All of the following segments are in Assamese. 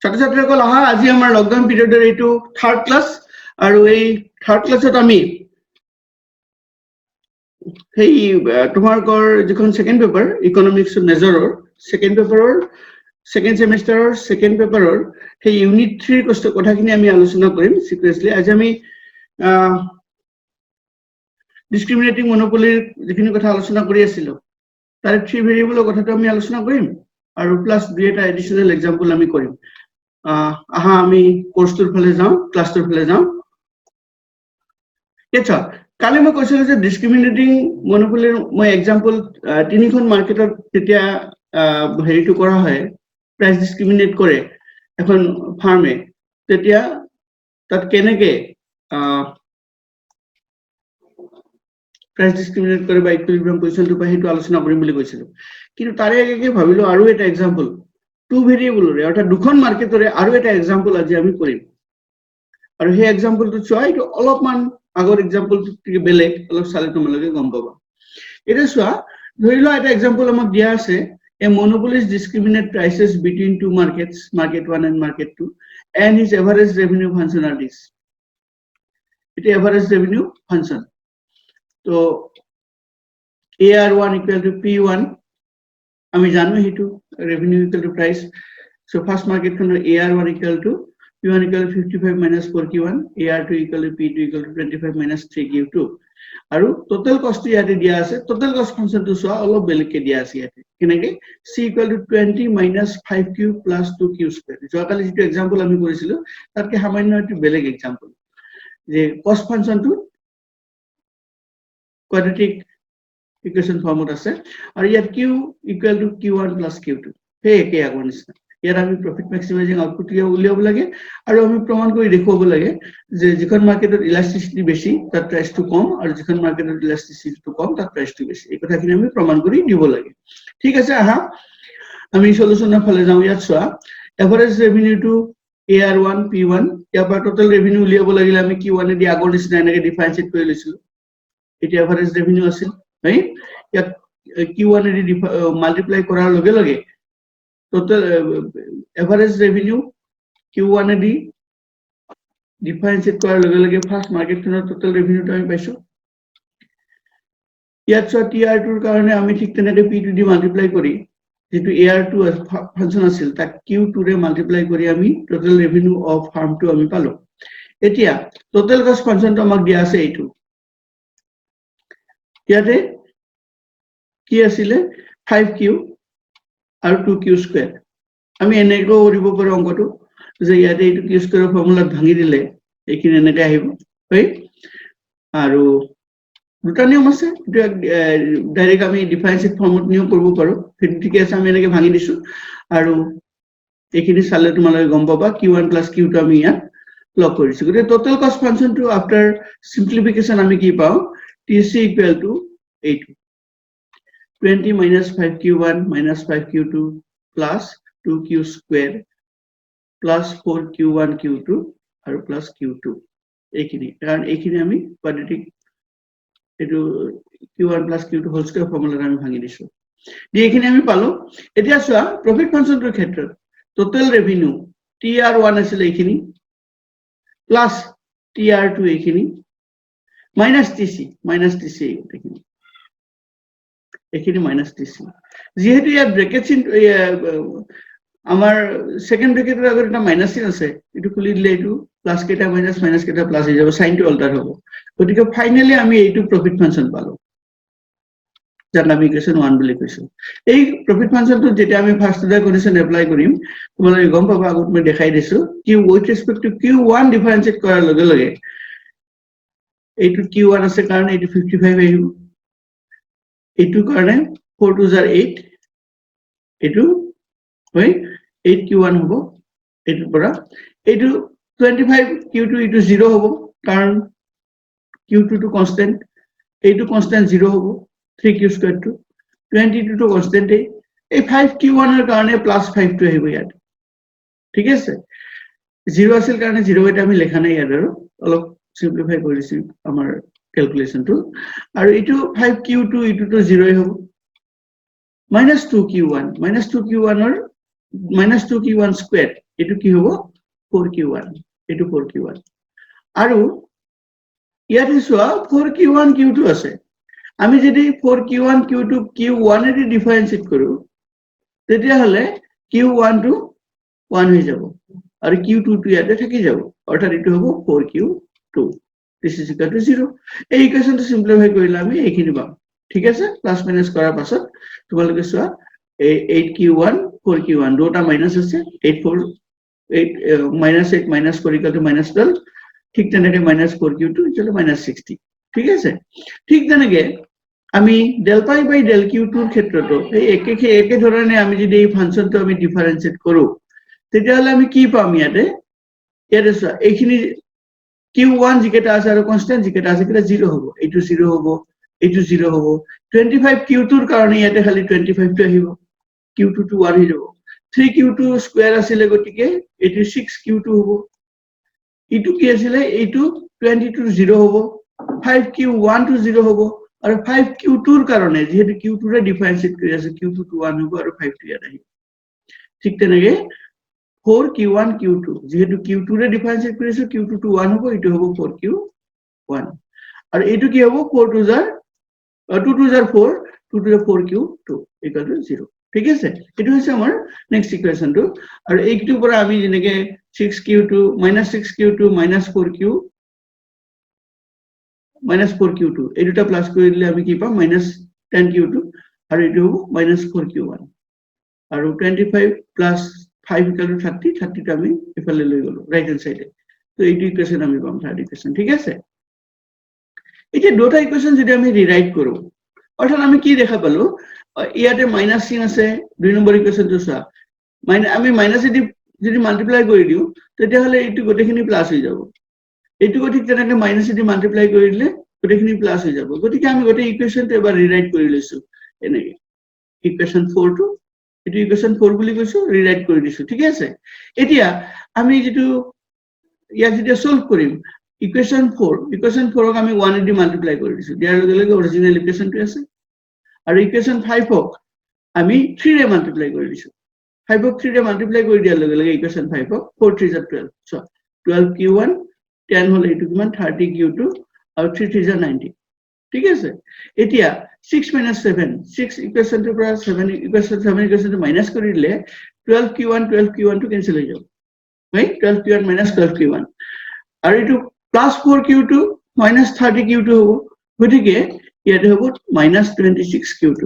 ছাত্ৰ ছাত্ৰীসকল আহা আজি আমাৰ লকডাউন পিৰিয়ডৰ এইটো থাৰ্ড ক্লাছ আৰু এই থাৰ্ড ক্লাছত আমি সেই তোমালোকৰ যিখন সেকেন্ড পেপাৰ ইকনমিক্স মেজৰৰ সেকেন্ড পেপাৰৰ সেকেন্ড সেমিষ্টাৰৰ সেকেন্ড পেপাৰৰ সেই ইউনিট 3 কথাখিনি আমি আলোচনা কৰিম সিকুৱেন্সলি আজি আমি ডিসক্ৰিমিনেটিং মনোপলিৰ যিখিনি কথা আলোচনা কৰি আছিলো তাৰে 3 ভেৰিয়েবলৰ কথাটো আমি আলোচনা কৰিম আৰু প্লাস দুই এটা এডিশনাল এক্সাম্পল আমি কৰিম আহা আমি কোৰ্সটোৰ ফালে যাওঁ ক্লাছটোৰ ফালে যাওঁ এছা কালি মই কৈছিলো যে ডিসক্ৰিমিনেটিং মনোপলিৰ মই এক্সাম্পল তিনিখন মাৰ্কেটত তেতিয়া হেৰিটো কৰা হয় প্ৰাইস ডিসক্ৰিমিনেট কৰে এখন ফাৰ্মে তেতিয়া তাত কেনেকে প্ৰাইস ডিসক্ৰিমিনেট কৰে বা ইকুইলিব্ৰিয়াম পজিশনটো পাই হেতু আলোচনা কৰিম বুলি কৈছিলো কিন্তু তাৰে আগে ভাবিলো আৰু এটা এক্সাম্পল টু ভেৰিয়েবলৰে অৰ্থাৎ দুখন মাৰ্কেটৰে আৰু এটা এক্সাম্পল আজি আমি কৰিম আৰু সেই এক্সাম্পলটো চোৱা এইটো অলপমান আগৰ এক্সাম্পলটো কি বেলেগ অলপ চালে তোমালোকে গম পাবা এটা চোৱা ধৰি লোৱা এটা এক্সাম্পল আমাক দিয়া আছে a monopolies discriminate prices between two markets market 1 and market 2 and his average revenue function are this it average revenue function so AR1 equal to P1 আমি জানো হেতু revenue equal to price so first market খনৰ AR1 equal to P1 equal to 55 minus 4Q1 AR2 equal to P2 equal to 25 minus 3Q2 আৰু total cost ইয়াতে দিয়া আছে total cost function টো চোৱা অলপ বেলেগকে দিয়া আছে ইয়াতে কেনেকে C equal to 20 minus 5Q plus 2Q square যোৱাকালি যেটো एग्जांपल আমি কৰিছিলো তাতকে সামান্য একটু বেলেগ एग्जांपल যে cost function টো quadratic equation ফৰ্মত আছে আৰু ইয়াত Q equal to Q1 plus Q2 সেই একে আগৰ নিচিনা ইয়াত আমি প্ৰফিট ম্যাক্সিমাইজিং আউটপুট উলিয়াব লাগে আৰু আমি প্ৰমাণ কৰি দেখুৱাব লাগে যে যিখন মাৰ্কেটত ইলাস্টিসিটি বেছি তাত প্ৰাইসটো কম আৰু যিখন মাৰ্কেটত ইলাস্টিসিটিটো কম তাত প্ৰাইসটো বেছি এই কথাখিনি আমি প্ৰমাণ কৰি দিব লাগে ঠিক আছে আহা আমি সলিউশনৰ ফালে যাওঁ ইয়াত চোৱা average revenue two AR1 P1 ইয়াৰ পৰা টোটাল ৰেভিনিউ উলিয়াব লাগিলে আমি Q1 এ দি আগৰ নিচিনা এনেকে ডিফাৰেন্সিয়েট কৰি লৈছিলো এটা এভাৰেজ ৰেভিনিউ আছিল right ইয়াত Q1 এ দি মাল্টিপ্লাই কৰাৰ লগে লগে total average revenue Q1 এ দি differentiate কৰাৰ লগে লগে ফাৰ্স্ট মাৰ্কেট খনৰ total revenue টো আমি পাইছো ইয়াত চোৱা TR2 ৰ কাৰণে আমি ঠিক তেনেকে P2 দি মাল্টিপ্লাই কৰি যেটো AR2 ফাংশন আছিল তাক Q2 ৰে মাল্টিপ্লাই কৰি আমি total revenue of farm টো আমি পালো এতিয়া total cost ফাংশনটো আমাক দিয়া আছে এইটো ইয়াতে কি আছিল 5Q আৰু 2Q square আমি এনেকৈ কৰিব পাৰো অংকটো যে ইয়াতে এইটো Q square ফৰ্মুলা ভাঙি দিলে এইখিনি এনেকৈ আহিব হয় আৰু দুটা নিয়ম আছে এটো ডাইৰেক্ট আমি ডিফাৰেন্সিয়েট ফৰ্মত নিয়ম কৰিব পাৰো ঠিক আছে আমি এনেকৈ ভাঙি দিছো আৰু এইখিনি চালে তোমালোকে গম পাবা Q1 plus Q2 আমি ইয়াত লগ কৰিছো গতে টোটাল কষ্ট ফাংশনটো আফটাৰ সিম্পলিফিকেশন আমি কি পাও TC equal to 8 20 minus 5Q1 minus 5Q2 plus 2Q square plus 4Q1 Q2 আৰু plus Q2 এইখিনি কাৰণ এইখিনি আমি quadratic এটো Q1 plus Q2 whole square formula আমি ভাঙি দিছো দি এইখিনি আমি পালো এতিয়া চোৱা প্ৰফিট ফাংশনটোৰ ক্ষেত্ৰত টোটাল ৰেভিনিউ TR1 আছিল এইখিনি প্লাস TR2 এইখিনি minus TC এইখিনি minus TC যেহেতু ইয়াত ব্র্যাকেট চিন আমাৰ সেকেন্ড ব্ৰ্যাকেটেৰ আগত এটা মাইনাস চিন আছে এটো খুলি দিলে এটো প্লাস কেটা মাইনাস কেটা প্লাস হৈ যাব সাইনটো অল্টাৰ হ'ব গতিকে ফাইনালি আমি এইটো প্ৰফিট ফাংশন পালো যাক আমি ইকুৱেশন 1 বুলি কৈছো এই প্ৰফিট ফাংশনটো যেটা আমি ফাৰ্স্ট অৰ্ডাৰ কন্ডিশন এপ্লাই কৰিম তোমালোকে গম পাবা আগত মই দেখাই দিছো কি উইথ ৰেসপেক্ট টু Q1 ডিফাৰেন্সিয়েট কৰাৰ লগে লগে এইটো Q1 আছে কাৰণ এইটো 55 আহিব এইটো কাৰণে 4 to 8 এইটো হয় 8Q1 হ'ব এইটো পৰা এইটো 25 Q2 এইটো 0 হ'ব কাৰণ Q2 টো কনস্ট্যান্ট এইটো কনস্ট্যান্ট 0 হ'ব 3Q square টো 22 টো কনস্ট্যান্ট এই 5Q1 এর কারণে +5 টো আহিব ইয়াত ঠিক আছে 0 আছিল কাৰণে 0 এটা আমি লেখা নাই ইয়াত আৰু অলপ সিম্পলিফাই কৰিছি আমাৰ ক্যালকুলেশন টো আৰু এইটো 5Q2 এইটো তো 0 হ'ব -2Q1 -2Q1 or -2Q1 square এইটো কি হ'ব 4q1 এইটো 4q1 আৰু ইয়াতে চোৱা 4q1 q2 আছে আমি যদি 4q1 q2 q1 এদি ডিফাৰেন্সিয়েট কৰো তেতিয়া হলে q1 টো 1 হৈ যাব আৰু q2 টো ইয়াতে থাকি যাব অৰ্থাৎ এটো হ'ব 4q2 this is equal to 0 এই ইকুৱেশনটো সিম্পলিফাই কৰিলে আমি এইখিনি পাম ঠিক আছে প্লাস মাইনাস কৰাৰ পাছত তোমালোকে চোৱা 8q1 4q1 দুটা মাইনাস আছে 8 minus 8 minus 4 equal to minus 12 ঠিক তেনেকে minus 4q2 চলো minus 60 ঠিক আছে ঠিক তেনেকে আমি del pi by del q2 ৰ ক্ষেত্ৰটো এই একে ধৰণে আমি যদি এই ফাংচনটো আমি ডিফাৰেন্সিয়েট কৰো তেতিয়াহলে আমি কি পাম ইয়াতে চোৱা এইখিনি q1 যিকেটা আছে আৰু কনস্ট্যান্ট যিকেটা আছে কিটা 0 হ'ব এইটো 0 হ'ব এইটো 0 হ'ব 25 q2 ৰ কাৰণে ইয়াতে খালি 25 টো আহিব q2 টো 1 হৈ যাব 3q2 স্কয়ার আছিলে গটিকে এটো 6q2 হ'ব ইটো কি আছিলে এইটো 22 0 হ'ব 5q1 টো 0 হ'ব আৰু 5q2 ৰ কাৰণে যেহেতু q2 ৰে ডিফাৰেন্সিয়েট কৰি আছে q2 টো 1 হ'ব আৰু 5 টো ইয়াত আহিব ঠিক তেনেকে 4q1 q2 যেহেতু q2 ৰে ডিফাৰেন্সিয়েট কৰি আছে q2 টো 1 হ'ব ইটো হ'ব 4q1 আৰু এইটো কি হ'ব 4 2 জাৰ 2 2 জাৰ 4 2 2 4q2 equal to 0 ঠিক আছে এটো হৈছে আমাৰ নেক্সট ইকুৱেশনটো আৰু এইটোৰ পৰা আমি যেনেকে 6q2 -6q2 -4q -4q2 এই দুটা প্লাস কৰি দিলে আমি কি পাম -10q2 আৰু এটো হ'ব -4q1 আৰু 25 প্লাস 5 equal to 30 30 টা আমি ইফালে লৈ গলো রাইট হ্যান্ড সাইডে তো এইটো ইকুৱেশন আমি পাম থাৰ্ড ইকুৱেশন ঠিক আছে এতিয়া দুটা ইকুৱেশন যদি আমি ৰিৰাইট কৰো অৰ্থাৎ আমি কি দেখা পালো ইয়াতে মাইনাস চিন আছে দুই নম্বৰ ইকুৱেশনটো চোৱা আমি মাইনাস এদি যদি মাল্টিপ্লাই কৰি দিও তেতিয়া হলে এইটো গটেখিনি প্লাস হৈ যাব এইটো গটি তেনেকে মাইনাস এদি মাল্টিপ্লাই কৰি দিলে গটেখিনি প্লাস হৈ যাব গটিকে আমি গটে ইকুৱেশনটো এবাৰ ৰিৰাইট কৰি লৈছো এনেকে ইকুৱেশন 4 টো এটো ইকুৱেশন 4 বুলি কৈছো ৰিৰাইট কৰি দিছো ঠিক আছে এতিয়া আমি যেটো ইয়াত যেতিয়া সলভ কৰিম ইকুৱেশন 4 ক আমি 1 এদি মাল্টিপ্লাই কৰি দিছো দিয়াৰ লগে লগে অৰিজিনাল ইকুৱেশনটো আছে আৰু ইকুৱেশন 5 ক আমি 3 ৰে মাল্টিপ্লাই কৰি দিছো 5 ক 3 ৰে মাল্টিপ্লাই কৰি দিয়াৰ লগে লগে ইকুৱেশন 5 ক 4 3 12 সো 12q1 10 হলে এটো কিমান 30q2 আৰু 3 3 90 ঠিক আছে এতিয়া 6 7 6 ইকুৱেশনটো পৰা 7 ইকুৱেশনটো মাইনাস কৰি দিলে 12q1 টো কেনসেল হৈ যাব right 12q1 12q1 আৰু এটো +4q2 -30q2 হ'ব গটিকে ইয়াতে হ'ব -26q2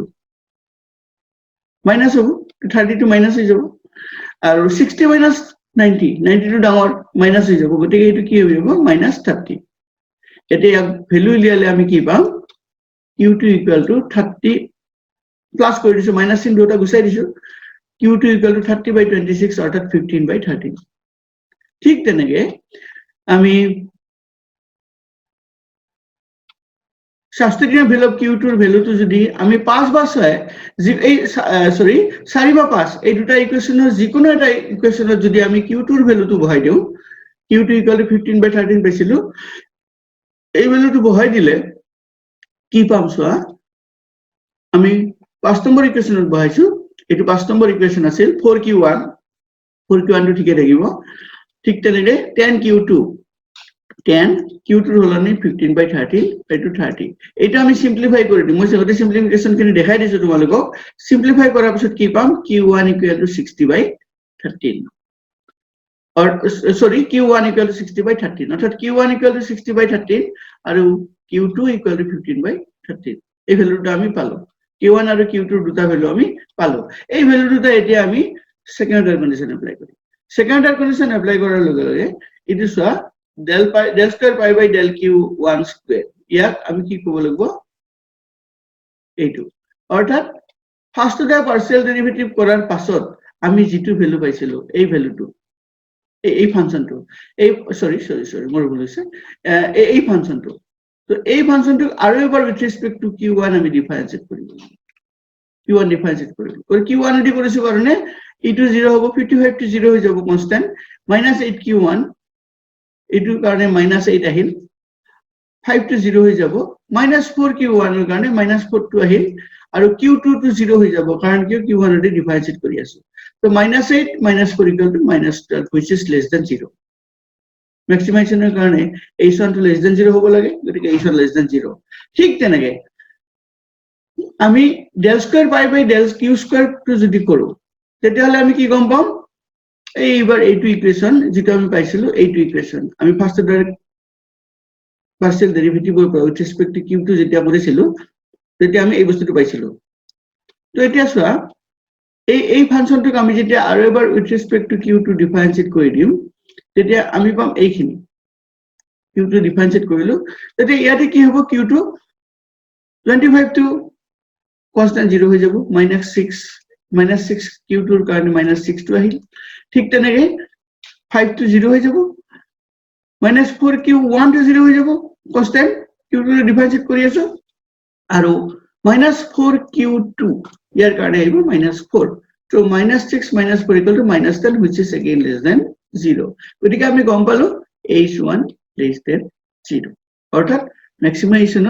মাইনাস হ'ব 30 টো মাইনাস হৈ যাব আৰু 60 90 90 টো ডাঙৰ মাইনাস হৈ যাব গটিকে এটো কি হৈ যাব -30 এতিয়া ভ্যালু লিয়ালে আমি কি পাম q2 30 প্লাস কৰি দিছো মাইনাস চিন দুটা গুছাই দিছো q2 30/26 অৰ্থাৎ 15/13 ঠিক তেনেকে আমি শাস্ত্ৰীয় ভ্যালু q2 ৰ ভ্যালুটো যদি আমি 5 বা 6 এই সৰি 4 বা 5 এই দুটা ইকুৱেশনৰ যিকোনো এটা ইকুৱেশনত যদি আমি q2 ৰ ভ্যালুটো বহাই দিও q2 15/13 পাইছিলো এই ভ্যালুটো বহাই দিলে কি পাম চোৱা আমি 5 নম্বৰ ইকুৱেশনত বহাইছো এটো 5 নম্বৰ ইকুৱেশন আছিল 4q1 টো ঠিকে থাকিব ঠিক তেনেকে 10q2 10 q2 হলনি 15/13 এটো 30 এটা আমি সিম্পলিফাই কৰি দিম মই সগতে সিম্পলিফিকেশন খিনি দেখাই দিছো তোমালোকক সিম্পলিফাই কৰাৰ পিছত কি পাম q1 60/13 or sorry q1 60/13 অর্থাৎ q1 60/13 আৰু q2 15/13 এই ভ্যালুটা আমি পালো q1 আৰু q2 দুটা ভ্যালু আমি পালো এই ভ্যালু দুটা এতিয়া আমি সেকেন্ড অর্ডার কন্ডিশন এপ্লাই করি সেকেন্ড অর্ডার কন্ডিশন এপ্লাই কৰাৰ লগে লগে ইটো সোয়া del square pi by del q1 square ইয়াক আমি কি কব লাগিব এইটো অৰ্থাৎ ফাৰ্স্ট অৰ্ডাৰ পাৰ্শিয়াল ডেৰিভেটিভ কৰাৰ পাছত আমি যেটো ভ্যালু পাইছিলো এই ভ্যালুটো এই ফাংশনটো এই সরি মোৰ ভুল হৈছে এই ফাংশনটো তো এই ফাংশনটো আৰু এবাৰ উইথ ৰেসপেক্ট টু q1 আমি ডিফাৰেন্সিয়েট কৰিব q1 ডিফাৰেন্সিয়েট কৰিব q1 এদি কৰিছো কাৰণে ইটো 0 হ'ব 55 টো 0 হৈ যাব কনস্ট্যান্ট -8q1 এটো কাৰণে -8 আহিল 5 টো 0 হৈ যাব -4q1 ৰ কাৰণে -4 টো আহিল আৰু q2 টো 0 হৈ যাব কাৰণ কি q1 এদি ডিফাৰেন্সিয়েট কৰি আছো So -8 -4 equal to -12, which is less than 0. Maximization karone h1 to less than 0 hobo lage, gotike h1 less than 0. Thik tenage আমি del square pi by del q square to jodi koru tete hole ami ki gom pam এইবার এইটো ইকুয়েশন যেটা আমি পাইছিলো এইটো ইকুয়েশন আমি ফার্স্ট অর্ডার পার্শিয়াল ডেৰিভেটিভৰ পৰা উইথ ৰেসপেক্ট টু q টো যেতিয়া কৰিছিলো তেতিয়া আমি এই বস্তুটো পাইছিলো তো এতিয়া চোৱা এই ফাংশনটোক আমি যেতিয়া আৰু এবাৰ উইথ ৰেসপেক্ট টু q টো ডিফাৰেন্সিয়েট কৰি দিম তেতিয়া আমি পাম এইখিনি q টো ডিফাৰেন্সিয়েট কৰিলো তেতিয়া ইয়াতে কি হ'ব q টো 25 to constant 0 হৈ যাব -6 q টোৰ কাৰণে -6 টো আহিল ঠিক তেনেকৈ 5 to 0 হৈ যাব -4 q1 to 0 হৈ যাব constant q টো ডিফাৰেন্সিয়েট কৰি আছো আৰু -4 q2 ইয়াৰ কাৰণে আহিব -4 so -6 -4 equal to -10 which is again less than 0 গতিকে আমি গম পালো h1 less than 0 অৰ্থাৎ maximization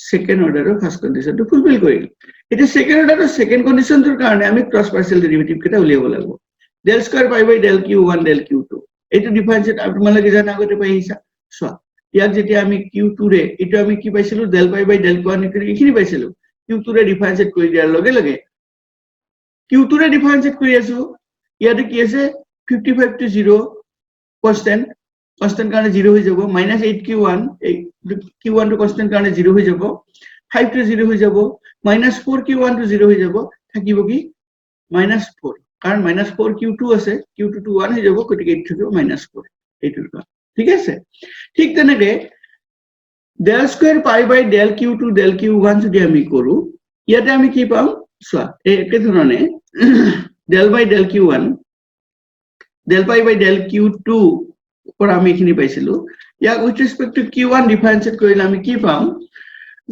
second order of first condition to fulfill কৰিল এটা second order of second condition তোৰ কাৰণে আমি cross partial derivative কেটা উলিয়াব লাগিব del square pi by del q1 del q2 এটো ডিফারেন্সিয়েট আপোনালোকে জানা আগতে পাইছা সোয়া ইয়াক যেতিয়া আমি q2 ৰে এটো আমি কি পাইছিলো del pi by del q1 এখিনি পাইছিলো q2 ৰে ডিফাৰেন্সিয়েট কৰি দিয়াৰ লগে লগে q2 ৰে ডিফাৰেন্সিয়েট কৰি আছো ইয়াতে কি আছে 55 to 0 constant কাৰণে 0 হৈ যাব -8 q1 q1 to constant কাৰণে 0 হৈ যাব 5 to 0 হৈ যাব -4 q1 to 0 হৈ যাব থাকিব কি -4 কাৰণ -4 q2 আছে q2 to 1 হৈ যাব গতিকে এইটো থাকিব -4 এইটোৰ কাৰণে ঠিক আছে ঠিক তেনেকৈ del square pi by del q2 del q1 যদি আমি কৰো ইয়াতে আমি কি পাম সোয়া একে ধৰণে del by del q1 del pi by del q2 পৰা আমি এখিনি পাইছিলো ইয়াক উইথ ৰেসপেক্ট টু q1 ডিফাৰেন্সিয়েট কৰিলে আমি কি পাম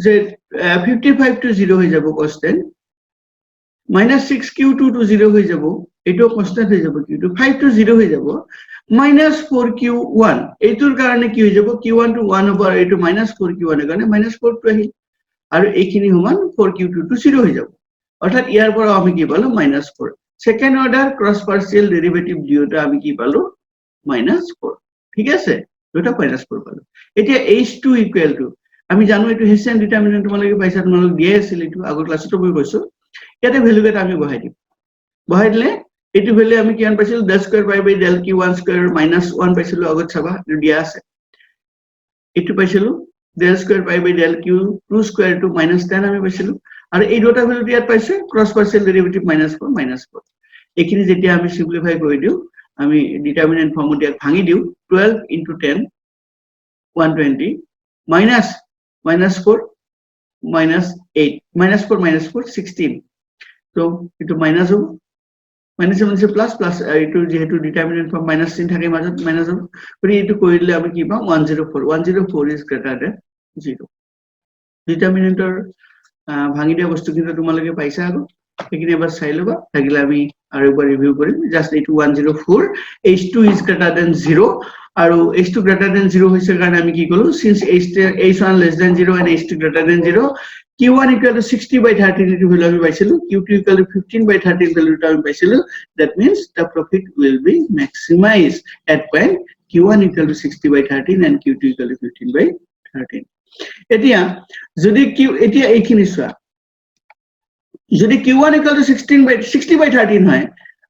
যে 55 to 0 হৈ যাব constant -6 q2 to 0 হৈ যাব এটো constant হৈ যাব q2 5 to 0 হৈ যাব -4 q1 এইটোৰ কাৰণে কি হৈ যাব q1 to 1 over এটো -4 q1 এর কাৰণে -4 to আহিল আৰু এইখিনি সমান 4 q2 to 0 হৈ যাব অৰ্থাৎ ইয়াৰ পৰা আমি কি পালো -4 second order cross partial derivative দিওটা আমি কি পালো -4 ঠিক আছে দুটা -4 পালো এতিয়া h2 ইকুয়াল টু আমি জানো এটো হেসিয়ান ডিটারমিনেন্ট তোমালোকে পাইছা তোমালোক দিয়ে আছিল এটো আগৰ ক্লাছতো মই কৈছো ইয়াতে ভ্যালু কেটা আমি বহাই দিম বহাই দিলে এটো ভ্যালু আমি কিমান পাইছিল del square pi by del q1 square -1 পাইছিলো আগত চাবা দিয়া আছে এটো পাইছিলো del square pi by del q2 square to -10 আমি পাইছিলো আৰু এই দুটা ভ্যালু ইয়াত পাইছে ক্ৰস পাৰ্শিয়াল ডেৰিভেটিভ -4 এখিনি যেতিয়া আমি সিম্পলিফাই কৰি দিও আমি ডিটারমিনেন্ট ফর্মত ইয়াক ভাঙি দিও 12 into 10 120 minus -4 -8 -4 16 so itu minus হ'ব minus plus plus itu যেহেতু ডিটারমিনেন্ট ফর্ম মাইনাস চিন থাকে মাজত মাইনাস হ'ব গতি এটো কৰিলে আমি কি পাম 104 is greater than 0 ডিটাৰমিনেন্টৰ ভাঙি দিয়া বস্তু কিন্তু তোমালোকে পাইছা আৰু এখিনি এবাৰ চাই লবা থাকিলে আমি আৰু এবাৰ ৰিভিউ কৰিম জাস্ট এইটো 104 h2 is greater than 0 আৰু h2 greater than 0 হৈছে কাৰণে আমি কি কলো since h1 less than 0 and h2 greater than 0 q1 equal to 60 by 13 এটো ভ্যালু আমি পাইছিলো q2 equal to 15 by 13 ভ্যালুটা আমি পাইছিলো that means the profit will be maximized at when q1 equal to 60 by 13 and q2 equal to 15 by 13 এতিয়া যদি q এতিয়া এইখিনি চোৱা যদি q1 equal to 60 by 13 হয়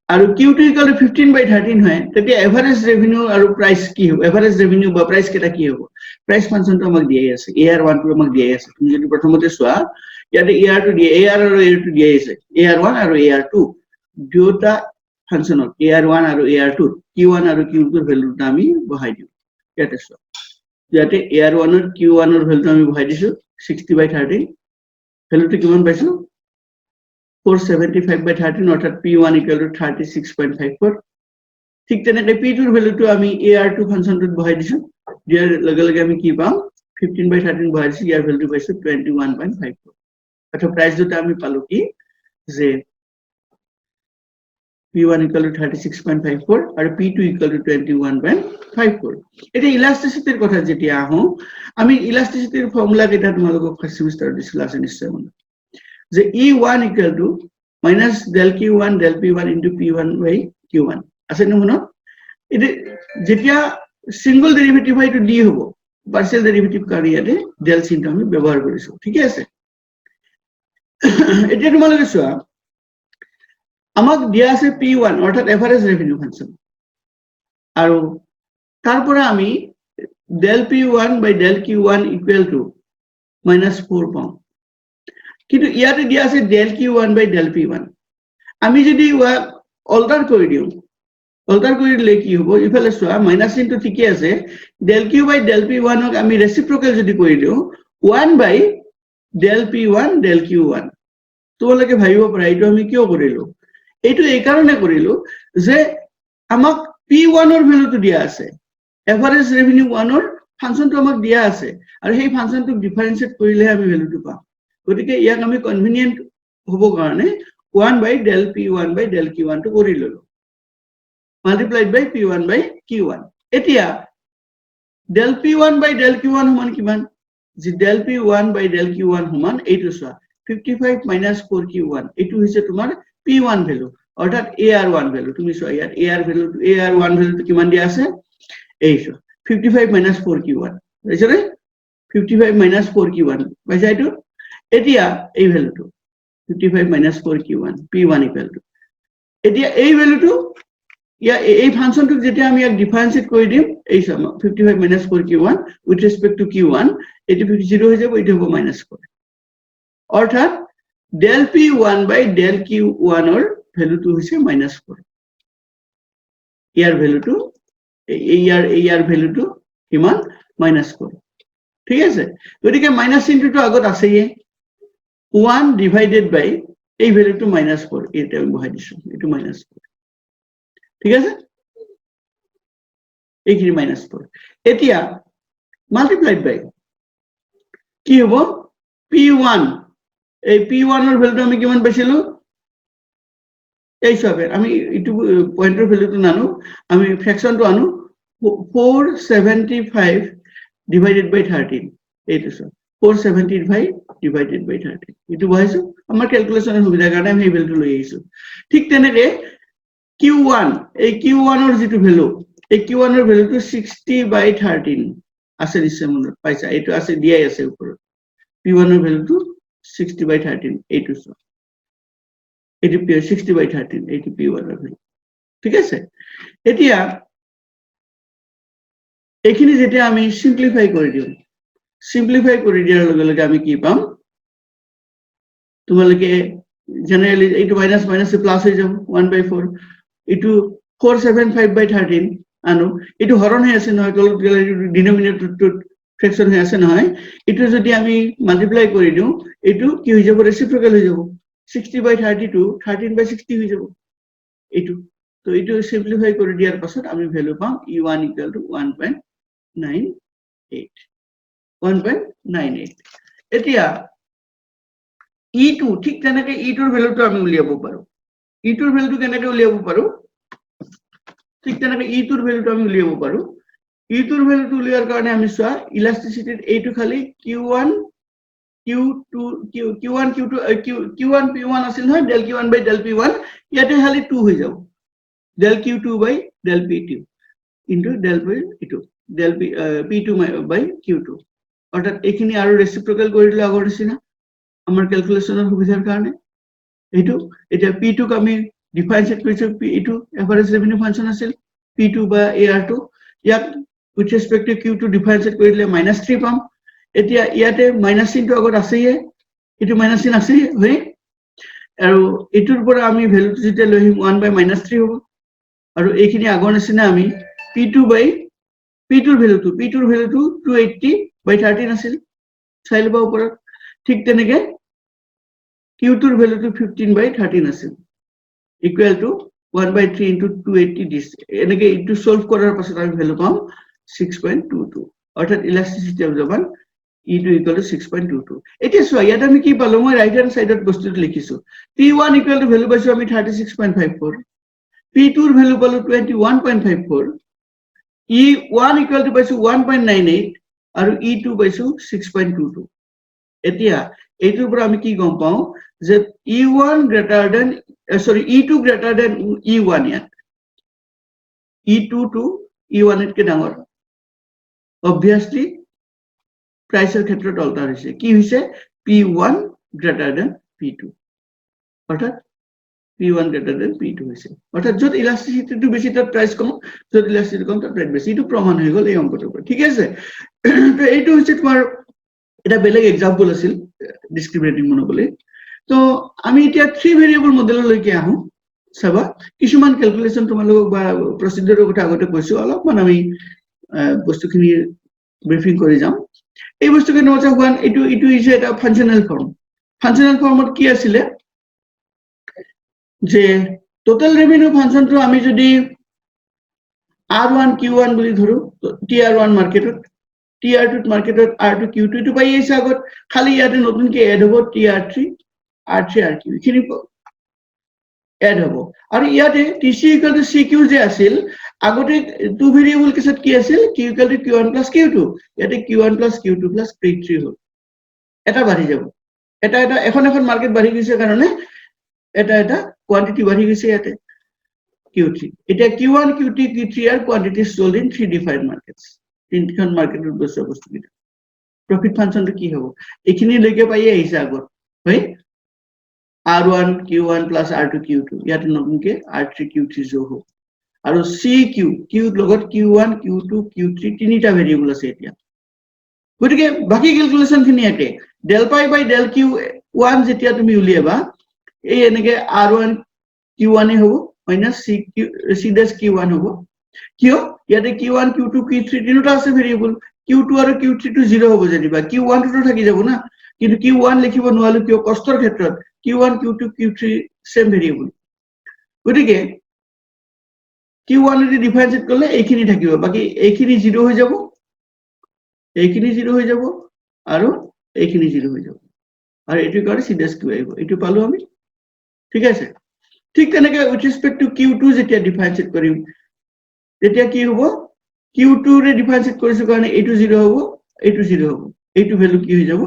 আৰু q2 equal to 15 by 13 হয় তেতিয়া এভাৰেজ ৰেভিনিউ আৰু প্রাইস কি হ'ব এভারেজ রেভিনিউ বা প্রাইস কেটা কি হ'ব প্রাইস ফাংশনটো আমাক দিয়াই আছে AR1 টো আমাক দিয়াই আছে তুমি যদি প্ৰথমতে চোৱা ইয়াতে AR টো দিয়ে AR আৰু AR টো দিয়াই আছে AR1 আৰু AR2 দুটা ফাংশনত AR1 আৰু AR2 q1 আৰু q2 ৰ ভ্যালুটা আমি বহাই দিও ইয়াতে চোৱা ইয়াতে AR1 আৰু q1 ৰ ভ্যালুটা আমি বহাই দিছো 60 by 13 ভ্যালুটো কিমান পাইছো 475 by 13 অর্থাৎ p1 equal to 36.54 ঠিক তেনেকৈ p2 ৰ ভ্যালুটো আমি AR2 ফাংশনটোত বহাই দিছো দিয়াৰ লগে লগে আমি কি পাম 15 by 13 বহাই দিছো ইয়াৰ ভ্যালুটো পাইছো 21.54 অর্থাৎ প্রাইস দুটা আমি পালো কি যে p1 equal to 36.54 আৰু p2 equal to 21.54 এটা ইলাস্টিসিটিৰ কথা যেতিয়া আহো আমি ইলাস্টিসিটিৰ ফর্মুলা কেটা তোমালোকক ফার্স্ট সেমিস্টার দিছিল আছে নিশ্চয় মনত যে E1 equal to minus del q1 del p1 into p1 by q1 আছে ন মনত এটা যেতিয়া সিঙ্গল ডেরিভেটিভ হয় এটা d হ'ব পার্শিয়াল ডেরিভেটিভ কারণে ইয়াতে del চিহ্ন আমি ব্যবহার কৰিছো ঠিক আছে এতিয়া তোমালোকে চোৱা আমাক দিয়া আছে p1 অৰ্থাৎ এভাৰেজ ৰেভিনিউ ফাংশন আৰু তারপরে আমি del p1 by del q1 equal to -4 পাম কিন্তু ইয়াতে দিয়া আছে del q1 by del p1 আমি যদি অল্টার কৰি দিও অল্টাৰ কৰি দিলে কি হ'ব ইফালে চোৱা মাইনাস চিহ্নটো ঠিকই আছে del q by del p1 ক আমি ৰেচিপ্ৰকেল যদি কৰি দিও 1 by del p1 del q1 তোমালোকে ভাবিব পাৰা এইটো আমি কিয় কৰিলো এইটো এই কাৰণে কৰিলো যে আমাক p1 ৰ ভ্যালুটো দিয়া আছে এভাৰেজ ৰেভিনিউ 1 ৰ ফাংশনটো আমাক দিয়া আছে আৰু সেই ফাংশনটো ডিফাৰেন্সিয়েট কৰিলে আমি ভ্যালুটো পাম গতিকে ইয়াক আমি কনভিনিয়েন্ট হ'ব কাৰণে 1 by del p1 by del q1 টো কৰি ললো multiplied by p1 by q1 এতিয়া del p1 by del q1 সমান কিমান যে del p1 by del q1 সমান এইটো চোৱা 55 minus 4q1 এইটো হৈছে তোমাৰ p1 ভ্যালু অৰ্থাৎ ar1 ভ্যালু তুমি চোৱা ইয়াত ar1 ভ্যালুটো কিমান দিয়া আছে এই চোৱা 55 minus 4q1 বুজিছনে 55 minus 4q1 পাইছা এইটো এতিয়া এই ভ্যালুটো 55 minus 4q1 p1 equal to এতিয়া এই ভ্যালুটো ইয়া এই ফাংশনটো যেতিয়া আমি এক ডিফারেন্সিয়েট কৰি দিম এই সম 55 minus 4q1 with respect to q1 এটি 0 হৈ যাব এটি হ'ব -4 অর্থাৎ del p1 by del q1 ৰ ভ্যালুটো হৈছে -4 ইয়াৰ ভ্যালুটো ইয়াৰ ভ্যালুটো কিমান -4 ঠিক আছে গতিকে মাইনাস চিহ্নটো আগত আছেই 1 divided by এই ভ্যালুটো -4 এটা আমি বহাই দিছো এটো -4 ঠিক আছে এইখিনি -4 এতিয়া মাল্টিপ্লাইড বাই কি হ'ব p1 এই p1 ৰ ভ্যালুটো আমি কিমান পাইছিলো এই সবে আমি ইটো পয়েন্টৰ ভ্যালুটো নানো আমি ফ্র্যাকশনটো আনো 475 divided by 13 এইটো সব 475 divided by 13 ইটো বহাইছো আমাৰ ক্যালকুলেশনৰ সুবিধাৰ কাৰণে আমি এই ভ্যালুটো লৈ আহিছো ঠিক তেনেকে q1 এই q1 ৰ যেটো ভ্যালু এই q1 ৰ ভ্যালুটো 60 by 13 আছে নিশ্চয় মনত পাইছা এইটো আছে দিয়াই আছে ওপৰত p1 ৰ ভ্যালুটো 60 by 13 এইটো সব এটি 60 by 13 এটি p1 ৰ ভ্যালু ঠিক আছে এতিয়া এইখিনি যেতিয়া আমি সিম্পলিফাই কৰি দিও সিম্পলিফাই কৰি দিয়াৰ লগে লগে আমি কি পাম তোমালোকে জেনাৰেলি এইটো মাইনাস মাইনাস প্লাস হৈ যাব 1/4 ইটো 475 by 13 আনো ইটো হৰণ হৈ আছে নহয় তলত গলে ডিনোমিনেটৰটো ফ্ৰ্যাকশন হৈ আছে নহয় ইটো যদি আমি মাল্টিপ্লাই কৰি দিও ইটো কি হৈ যাব ৰেচিপ্ৰকেল হৈ যাব 60 by 32 13 by 60 হৈ যাব ইটো তো ইটো সিম্পলিফাই কৰি দিয়াৰ পাছত আমি ভ্যালু পাম e1 equal to 1.98 এতিয়া e2 ঠিক তেনেকৈ e2 ৰ ভ্যালুটো আমি উলিয়াব পাৰো e2 ৰ ভ্যালুটো কেনেকৈ উলিয়াব পাৰো ঠিক তেনেকৈ e2 ৰ ভ্যালুটো আমি উলিয়াব পাৰো e2 ৰ ভ্যালুটো উলিয়াৰ কাৰণে আমি চোৱা ইলাস্টিসিটিৰ এইটো খালি q1 q2 q1 q2 q1 p1 আছিল নহয় del q1 by del p1 ইয়াতে খালি 2 হৈ যাব del q2 by del p2 into del p2 del p2 by q2 অর্থাৎ এখিনি আৰু ৰেচিপ্ৰকেল কৰি দিলে আগৰ নিচিনা আমাৰ ক্যালকুলেশনৰ সুবিধাৰ কাৰণে এইটো এটা p2 ক আমি ডিফাৰেন্সিয়েট কৰিছো p2 এভারেজ রেভিনিউ ফাংশন আছিল p2 বা ar2 ইয়াক with respect to q2 differentiate কৰি দিলে -3 পাম এতিয়া ইয়াতে মাইনাস চিহ্নটো আগত আছেই এটো মাইনাস চিহ্ন আছে হয় আৰু এটোৰ পৰা আমি ভ্যালুটো যেতিয়া লৈ আহিম 1 by -3 হ'ব আৰু এইখিনি আগৰ নিচিনা আমি p2 ৰ ভ্যালুটো 280 by 13 আছিল চাই লবা ওপৰত ঠিক তেনেকে q2 ৰ ভ্যালুটো 15 by 13 আছিল equal to 1 by 3 into 280 this এনেকে ইটো সলভ কৰাৰ পাছত আমি ভ্যালু পাম 6.22 অৰ্থাৎ ইলাস্টিসিটি অফ জবান e2 equal to 6.22 এতিয়া চোৱা ইয়াত আমি কি পালো মই ৰাইট হ্যান্ড সাইডত বস্তুটো লিখিছো p1 equal to ভ্যালু পাইছো আমি 36.54 p2 ৰ ভ্যালু পালো 21.54 e1 equal to পাইছো 1.98 আৰু e2 পাইছো 6.22 এতিয়া এইটোৰ পৰা আমি কি গম পাওঁ যে E1 greater than sorry E2 greater than E1 ইয়াত E2 to E1 এতকে ডাঙৰ obviously প্ৰাইচৰ ক্ষেত্ৰত অল্টাৰ হৈছে কি হৈছে P1 greater than P2 অৰ্থাৎ P1 greater than P2 হৈছে অৰ্থাৎ যত ইলাস্টিসিটিটো বেছি তাত প্ৰাইস কম যত ইলাস্টিসিটি কম তাত প্ৰাইস বেছি এটো প্ৰমাণ হৈ গল এই অংকটোৰ পৰা ঠিক আছে তো এইটো হৈছে তোমাৰ এটা বেলেগ এক্সাম্পল আছিল ডিসক্ৰিমিনেটিং মনোপলি তো আমি এতিয়া থ্ৰি ভেৰিয়েবল মডেললৈকে আহো চাবা কিছুমান ক্যালকুলেশন তোমালোকক বা প্ৰসিডিউৰৰ কথা আগতে কৈছো অলপমান আমি বস্তুখিনি ব্ৰিফিং কৰি যাম এই বস্তুকে নোট হোৱান ইটো ইজ এটা ফাংশনাল ফৰ্মত কি আছিলে যে টোটাল ৰেভিনিউ ফাংশনটো আমি যদি R1 Q1 বুলি ধৰো TR1 মার্কেটত TR2 মার্কেটত R2 Q2 টো পাই আছে আগত খালি ইয়াতে নতুনকে এড হ'ব TR3 R3 RQ এখিনি এড হ'ব আৰু ইয়াতে TC = CQ যে আছিল আগতে টু ভেৰিয়েবল কেছত কি আছিল Q = Q1 + Q2 ইয়াতে Q1 + Q2 + P3 হ'ল এটা বাঢ়ি যাব এটা এখন মার্কেট বাঢ়ি গৈছে কাৰণে এটা কোয়ান্টিটি বাঢ়ি গৈছে ইয়াতে Q3 এটা Q1 Q2 Q3 আর quantity sold in three different markets তিনখন মার্কেটের বস্তু কিটা প্রফিট ফাংশনটো কি হ'ব এখিনি লৈকে পাই আহিছে আগত হয় R1 Q1 + R2 Q2 ইয়াতে নতুনকে R3 Q3 যোগ হ'ব আৰু CQ Q লগত Q1 Q2 Q3 তিনিটা ভেৰিয়েবল আছে এতিয়া গতিকে বাকি ক্যালকুলেশন খিনি একে del pi by del Q1 যেতিয়া তুমি উলিয়াবা এই এনেকে R1 Q1 এ হ'ব minus C dash Q1 হ'ব কিয় ইয়াতে Q1 Q2 Q3 তিনিটা আছে ভেৰিয়েবল Q2 আৰু Q3 টো 0 হ'ব যেনিবা Q1 টো থাকি যাব না কিন্তু Q1 লিখিব নোৱাৰিলো কিয় কষ্টৰ ক্ষেত্ৰত Q1 Q2 Q3 same variable গতিকে Q1 এ ডিফাৰেন্সিয়েট কৰিলে এইখিনি থাকিব বাকি এইখিনি 0 হৈ যাব এইখিনি 0 হৈ যাব আৰু এইখিনি 0 হৈ যাব আৰু এটো কৰে C dash Q আহিব এটো পালো আমি ঠিক আছে ঠিক তেনেকে উইথ ৰেসপেক্ট টু Q2 যেতিয়া ডিফাৰেন্সিয়েট কৰিম তেতিয়া কি হ'ব Q2 ৰে ডিফাৰেন্সিয়েট কৰিছো কাৰণে এইটো 0 হ'ব এইটো 0 হ'ব এইটো ভ্যালু কি হৈ যাব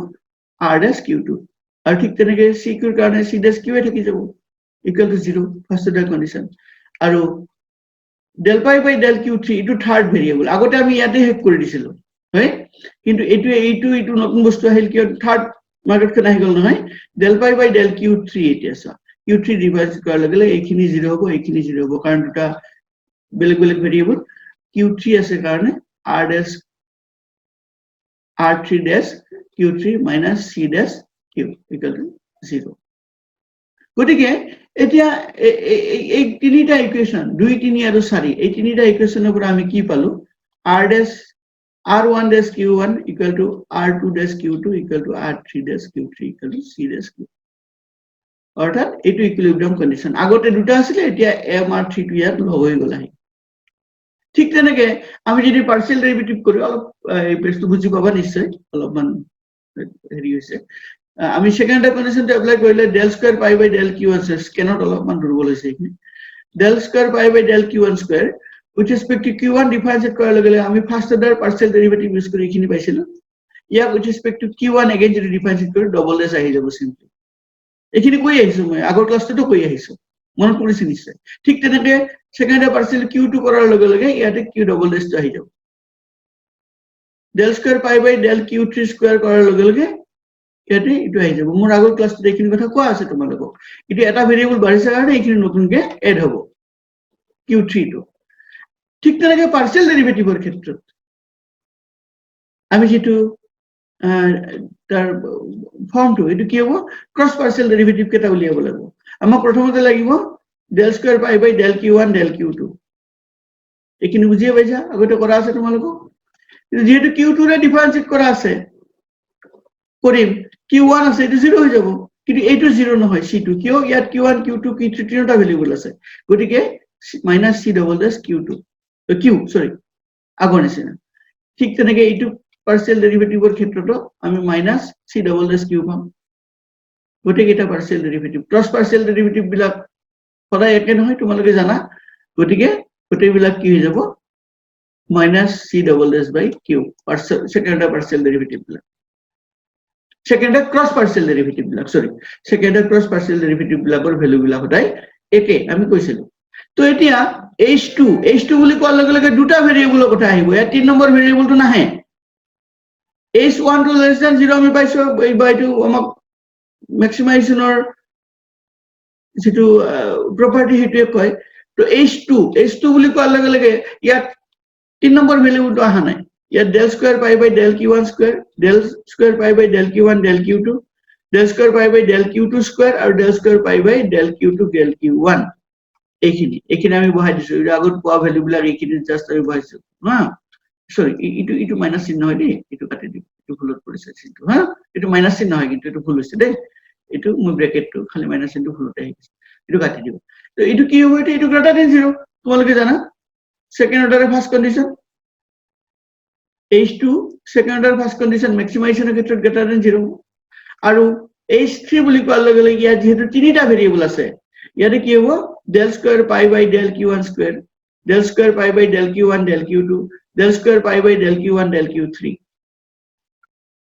R dash Q2 আৰু ঠিক তেনেকে CQ ৰ কাৰণে C dash Q এ থাকি যাব equal to 0 first order condition আৰু del pi by del Q3 ইটো থাৰ্ড ভেৰিয়েবল আগতে আমি ইয়াতে হেক কৰি দিছিলো হয় কিন্তু এইটো নতুন বস্তু আহিল কি থাৰ্ড মাৰ্কেট খন আহি গল নহয় del pi by del Q3 এতিয়া আছে Q3 ডিভাইড কৰাৰ লগে লগে এইখিনি 0 হ'ব এইখিনি 0 হ'ব কাৰণ দুটা বেলেগ ভেৰিয়েবল Q3 আছে কাৰণে R dash R3 dash Q3 minus C dash Q equal to 0 গতিকে এতিয়া এই তিনিটা ইকুৱেচন 2 3 আৰু 4 এই তিনিটা ইকুৱেচনৰ পৰা আমি কি পালো R dash R1 dash Q1 equal to R2 dash Q2 equal to R3 dash Q3 equal to C dash Q অৰ্থাৎ এটো ইকুইলিব্রিয়াম কন্ডিশন আগতে দুটা আছিল এতিয়া MR3 টো ইয়াত লগ হৈ গল আহি ঠিক তেনেকে আমি যদি পার্শিয়াল ডেরিভেটিভ করি অলপ এই পেজটো বুজি পাবা নিশ্চয় অলপমান হেৰি হৈছে আমি সেকেন্ড কন্ডিশনটো এপ্লাই কৰিলে del square pi by del q1 স্কেনত অলপমান দুৰ্বল হৈছে এখিনি del square pi by del q1 square with respect to q1 ডিফাৰেন্সিয়েট কৰাৰ লগে লগে আমি ফাৰ্স্ট অৰ্ডাৰ পাৰ্শিয়াল ডেৰিভেটিভ ইউজ কৰি এখিনি পাইছিলো ইয়াক with respect to q1 again যদি ডিফাৰেন্সিয়েট কৰি ডবল ডেশ আহি যাব সিম্পলি এখিনি কৈ আহিছো মই আগৰ ক্লাছটো কৈ আহিছো মনত পৰিছে নিশ্চয় ঠিক তেনেকে সেকেন্ড পাৰ্শিয়াল q2 কৰাৰ লগে লগে ইয়াতে q ডবল ডেশ আহি যাব del square pi by del q3 square কৰাৰ লগে লগে ইয়াতে ইটো আহি যাব মোৰ আগৰ ক্লাছটো এখিনি কথা কোৱা আছে তোমালোকক ইটো এটা ভেৰিয়েবল বাঢ়িছে কাৰণে এখিনি নতুনকে এড হ'ব q3 টো ঠিক তেনেকে পাৰ্শিয়াল ডেৰিভেটিভৰ ক্ষেত্ৰত আমি যেটো তাৰ ফৰ্মটো এটো কি হ'ব ক্ৰস পাৰ্শিয়াল ডেৰিভেটিভ কেটা উলিয়াব লাগিব আমাক প্ৰথমতে লাগিব del square pi by del q1 del q2 এখিনি বুজিয়ে পাইছা আগতে কৰা আছে তোমালোকক যেহেতু q2 ৰে ডিফাৰেন্সিয়েট কৰা আছে কৰিম q1 আছে এটো 0 হৈ যাব কিন্তু এইটো 0 নহয় c2 কিয় ইয়াত q1 q2 q3 তিনিটা ভ্যালুবল আছে গতিকে minus c double dash q2 q sorry আগৰ নিচিনা ঠিক তেনেকে এইটো পাৰ্শিয়াল ডেৰিভেটিভৰ ক্ষেত্ৰটো আমি minus c double dash q পাম গতিকে এটা partial derivative cross partial derivative বিলাক সদায় একে নহয় তোমালোকে জানা গতিকে গোটেইবিলাক কি হৈ যাব minus c double dash by q second partial derivative বিলাক সেকেন্ডার ক্রস পার্সিয়াল ডেরিভেটিভ বিলাক সরি সেকেন্ডার ক্রস পার্সিয়াল ডেরিভেটিভ বিলাকৰ ভ্যালু বিলাক সদায় একে আমি কৈছিলো তো এতিয়া h2 বুলি কোৱাৰ লগে লগে দুটা ভেৰিয়েবলৰ কথা আহিব ইয়াত 3 নম্বৰ ভেৰিয়েবলটো নাহে h1 to less than 0 আমি পাইছো বাইটো আমাক ম্যাক্সিমাইজেশনৰ যেটো প্ৰপাৰ্টি হেতুৱে কয় তো h2 বুলি কোৱাৰ লগে লগে ইয়াত 3 নম্বৰ ভেৰিয়েবলটো আহা নাই ইয়াত del square pi by del q1 square del square pi by del q1 del q2 del square pi by del q2 square আৰু del square pi by del q2 del q1 এইখিনি আমি বহাই দিছো এটা আগত পোৱা ভ্যালু বিলাক এইখিনি জাস্ট আমি বহাইছো হা সরি ইটো মাইনাস চিহ্ন হয় দেই ইটো কাটি দিম ইটো ভুলত পৰিছে চিহ্নটো হা ইটো মাইনাস চিহ্ন হয় কিন্তু ইটো ভুল হৈছে দেই ইটো মই ব্র্যাকেটটো খালি মাইনাস চিহ্নটো ভুলতে আহিছে ইটো কাটি দিব তো ইটো কি হ'ব ইটো গ্ৰেটাৰ দেন 0 তোমালোকে জানা সেকেন্ড অৰ্ডাৰৰ first condition h2 second order first condition ম্যাক্সিমাইজেশনৰ ক্ষেত্ৰত গ্ৰেটাৰ দেন 0 আৰু h3 বুলি কোৱাৰ লগে লগে ইয়াত যেহেতু তিনিটা ভেৰিয়েবল আছে ইয়াতে কি হ'ব del square pi by del q1 square del square pi by del q1 del q2 del square pi by del q1 del q3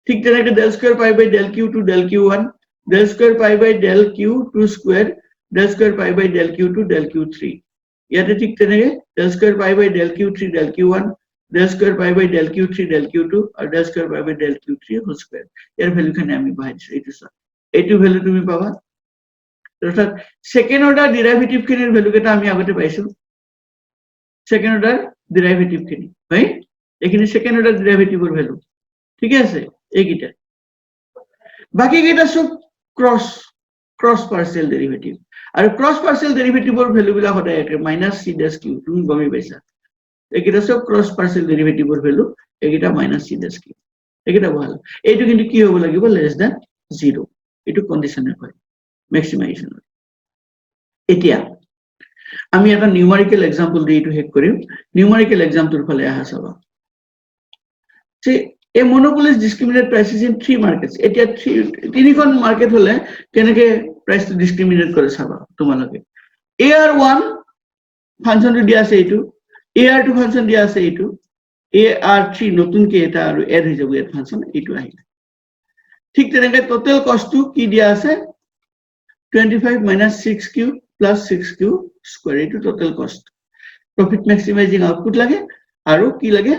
ঠিক তেনেকে del square pi by del q2 del q1 del square pi by del q2 square del square pi by del q2 del q3 ইয়াতে ঠিক তেনেকে del square pi by del q3 del q1 del square pi by del q3 del q2 আৰু del square pi by del q3 whole square ইয়াৰ ভ্যালুখিনি আমি বহাইছো এইটো ভ্যালু তুমি পাবা অৰ্থাৎ সেকেন্ড অৰ্ডাৰ ডেৰিভেটিভ খিনিৰ ভ্যালু কেটা আমি আগতে পাইছো সেকেন্ড অৰ্ডাৰ ডেৰিভেটিভ খিনি হয় এইখিনি সেকেন্ড অৰ্ডাৰ ডেৰিভেটিভৰ ভ্যালু ঠিক আছে এইকিটা বাকি কিটা সব ক্ৰস পাৰ্সিয়াল ডেৰিভেটিভ আৰু ক্ৰস পাৰ্সিয়াল ডেৰিভেটিভৰ ভ্যালু বিলাক সদায় একে - c dash q তুমি গমে পাইছা এইকিটা সব ক্রস পার্সিয়াল ডেৰিভেটিভৰ ভ্যালু এইকিটা - c dash q এইকিটা ভাল এইটো কিন্তু কি হ'ব লাগিব লেস দ্যান 0 এইটো কন্ডিশনে হয় ম্যাক্সিমাইজেশন এতিয়া আমি এটা নিউমেৰিকেল এক্সাম্পল দি এটো হেক কৰিম নিউমেৰিকেল এক্সাম্পলৰ ফালে আহা চাবা যে এ মনোপলিজ ডিসক্রিমিনেট প্রাইসেস ইন 3 মার্কেটস এতিয়া তিনিখন মার্কেট হলে কেনেকে প্রাইসটো ডিসক্রিমিনেট কৰে চাবা তোমালোকে AR1 ফাংশনটো দিয়া আছে এইটো AR2 ফাংশন দিয়া আছে এইটো AR3 নতুনকে এটা আৰু এড হৈ যাব এই ফাংশন এইটো আহিলে ঠিক তেনেকে টোটাল কষ্টটো কি দিয়া আছে 25 minus 6q plus 6q square into total cost. Profit maximizing output lage aru ki lage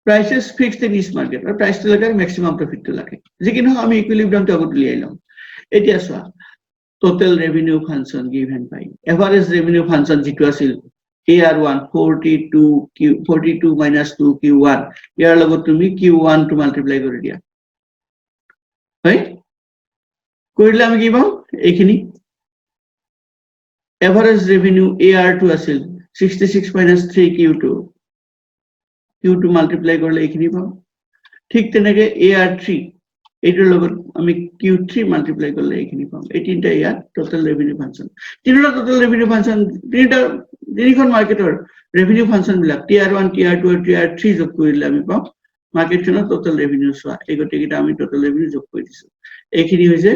prices fixed in each market or price to lage maximum profit to lage jekino ami equilibrium to agot li ailom etia sa total revenue function given by average revenue function jitu asil AR1 42 minus 2q1 yar logot tumi q1 to multiply kori dia right কৰিলে আমি কি পাম এইখিনি এভাৰেজ ৰেভিনিউ AR2 আছিল 66 minus 3q2 q2 মাল্টিপ্লাই কৰিলে এইখিনি পাম ঠিক তেনেকে AR3 এইটোৰ লগত আমি q3 মাল্টিপ্লাই কৰিলে এইখিনি পাম এই তিনটা ইয়াত টোটাল ৰেভিনিউ ফাংশন তিনটা টোটাল ৰেভিনিউ ফাংশন তিনিখন মাৰ্কেটৰ ৰেভিনিউ ফাংশন বিলাক TR1 TR2 আৰু TR3 যোগ কৰিলে আমি পাম মাৰ্কেটৰ টোটাল ৰেভিনিউ সোৱা এই গটেকিটা আমি টোটাল ৰেভিনিউ যোগ কৰি দিছো এইখিনি হৈছে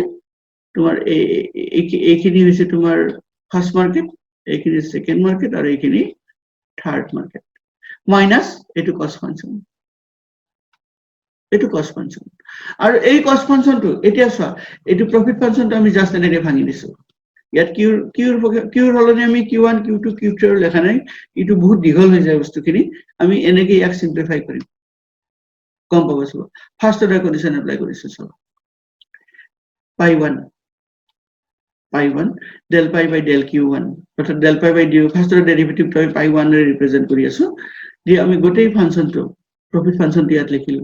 তোমাৰ এইখিনি হৈছে তোমাৰ ফাৰ্স্ট মাৰ্কেট এইখিনি সেকেন্ড মাৰ্কেট আৰ এইখিনি থাৰ্ড মাৰ্কেট মাইনাস এটো কস্ট ফাংশন আৰ এই কস্ট ফাংশনটো এতিয়া সোৱা এটো প্ৰফিট ফাংশনটো আমি জাস্ট এনেকে ভাঙি দিছো ইয়াত কিউৰ হলনি আমি q1 q2 q3 লেখা নাই ইটো বহুত দীঘল হৈ যায় বস্তুখিনি আমি এনেকে ইয়াক সিম্পলিফাই কৰিম কম পাবছো ফাৰ্স্ট অৰ্ডাৰ কন্ডিশন এপ্লাই কৰিছো সব pi1 del pi by del q1 অর্থাৎ del pi by del first order derivative তো pi1 রে রিপ্রেজেন্ট কৰি আছো যে আমি গোটেই ফাংশনটো প্ৰফিট ফাংশনটো ইয়াত লিখিলো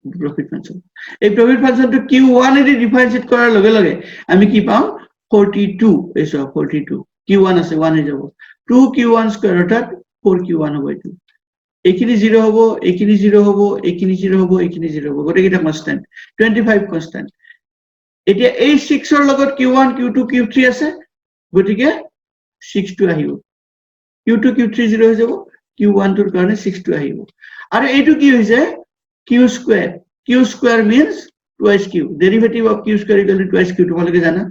প্ৰফিট ফাংশন এই প্ৰফিট ফাংশনটো q1 এ ডিফাৰেন্সিয়েট কৰাৰ লগে লগে আমি কি পাম 42 এসো 42 q1 আছে 1 হৈ যাব 2q1 স্কয়ার অর্থাৎ 4q1 হ'ব এটো এইখিনি 0 হ'ব এইখিনি 0 হ'ব এইখিনি 0 হ'ব এইখিনি 0 হ'ব গোটেইটা কনস্ট্যান্ট 25 কনস্ট্যান্ট এতিয়া এই 6 ৰ লগত q1 q2 q3 আছে গটিকে 6 টো আহিব q2 q3 0 হৈ যাব q1 টোৰ কাৰণে 6 টো আহিব আৰু এইটো কি হৈছে q square means twice q derivative of q square equal to twice q তোমালোকে জানা